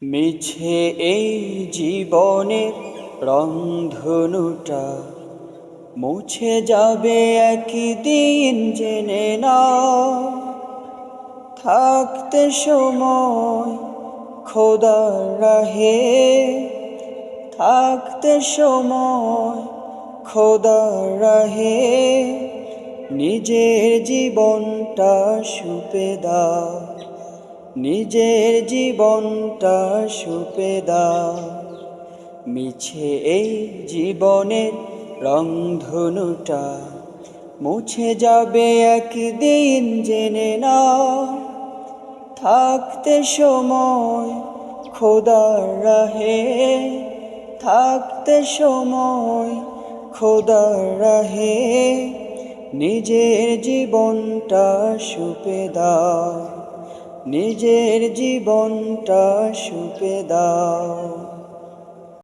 মিছে এই জীবনের রংধনুটা মুছে যাবে একদিন, জেনে নাও। থাকতে সময় খোদার রাহে, থাকতে সময় খোদার রাহে, নিজের জীবনটা সঁপে দাও, নিজের জীবনটা সঁপে দাও। মিছে এই জীবনের রংধনুটা মুছে যাবে একদিন, জেনে নাও। থাকতে সময় খোদার রাহে, থাকতে সময় খোদার রাহে, নিজের জীবনটা সঁপে দাও, নিজের জীবনটা সঁপে দাও।